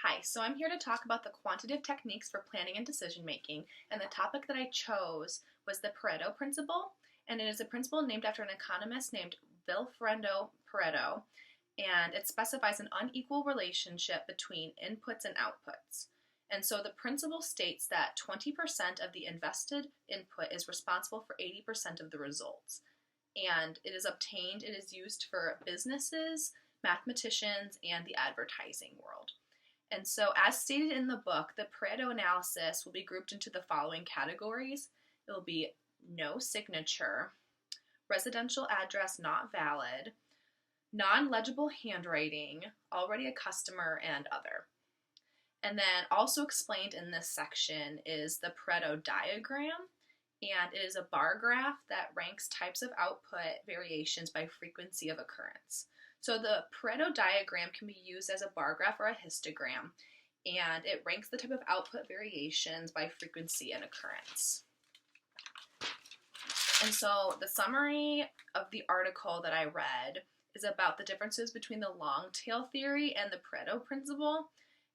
Hi, so I'm here to talk about the quantitative techniques for planning and decision making, and the topic that I chose was the Pareto principle, and it is a principle named after an economist named Vilfredo Pareto, and it specifies an unequal relationship between inputs and outputs. And so the principle states that 20% of the invested input is responsible for 80% of the results. And it is used for businesses, mathematicians, and the advertising world. And so, as stated in the book, the Pareto analysis will be grouped into the following categories. It will be no signature, residential address not valid, non-legible handwriting, already a customer, and other. And then also explained in this section is the Pareto diagram, and it is a bar graph that ranks types of output variations by frequency of occurrence. So the Pareto diagram can be used as a bar graph or a histogram, and it ranks the type of output variations by frequency and occurrence. And so the summary of the article that I read is about the differences between the long tail theory and the Pareto principle.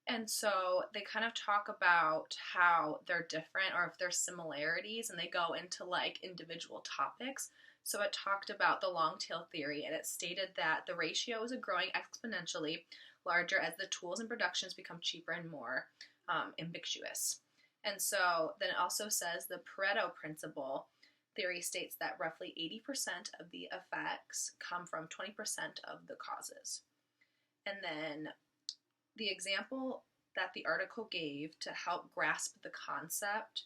And so they kind of talk about how they're different or if there's similarities, and they go into like individual topics. So it talked about the long tail theory, and it stated that the ratio is growing exponentially larger as the tools and productions become cheaper and more ambiguous. And so then it also says the Pareto principle theory states that roughly 80% of the effects come from 20% of the causes. And then the example that the article gave to help grasp the concept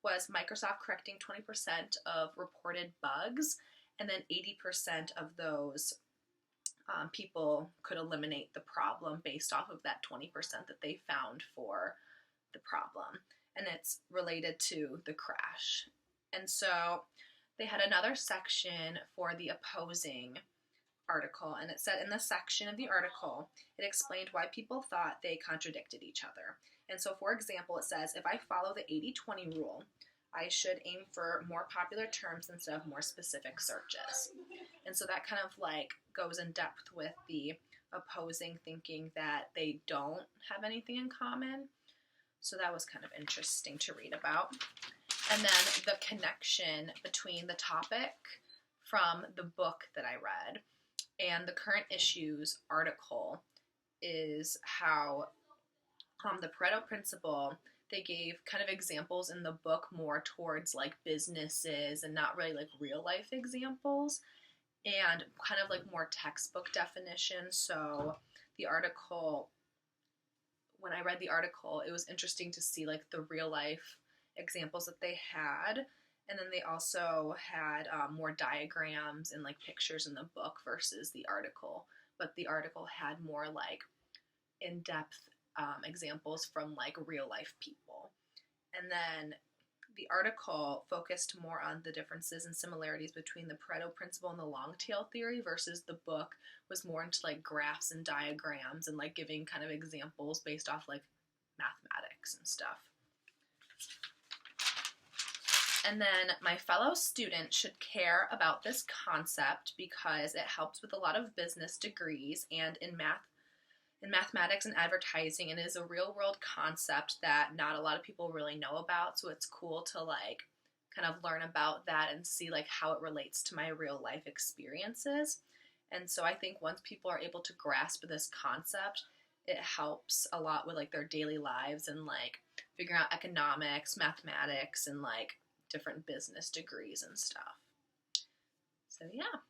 was Microsoft correcting 20% of reported bugs, and then 80% of those people could eliminate the problem based off of that 20% that they found for the problem. And it's related to the crash. And so they had another section for the opposing article, and it said in the section of the article, it explained why people thought they contradicted each other. And so, for example, it says, if I follow the 80-20 rule, I should aim for more popular terms instead of more specific searches. And so that kind of like goes in depth with the opposing thinking that they don't have anything in common. So that was kind of interesting to read about. And then the connection between the topic from the book that I read and the current issues article is how the Pareto principle, they gave kind of examples in the book more towards like businesses and not really like real life examples, and kind of like more textbook definitions. So the article, when I read the article, it was interesting to see like the real life examples that they had. And then they also had more diagrams and like pictures in the book versus the article. But the article had more like in-depth examples from like real life people. And then the article focused more on the differences and similarities between the Pareto principle and the long tail theory versus the book was more into like graphs and diagrams and like giving kind of examples based off like mathematics and stuff. And then my fellow students should care about this concept because it helps with a lot of business degrees and in mathematics and advertising, and it is a real world concept that not a lot of people really know about. So it's cool to like kind of learn about that and see like how it relates to my real life experiences. And so I think once people are able to grasp this concept, it helps a lot with like their daily lives and like figuring out economics, mathematics, and like different business degrees and stuff. So yeah.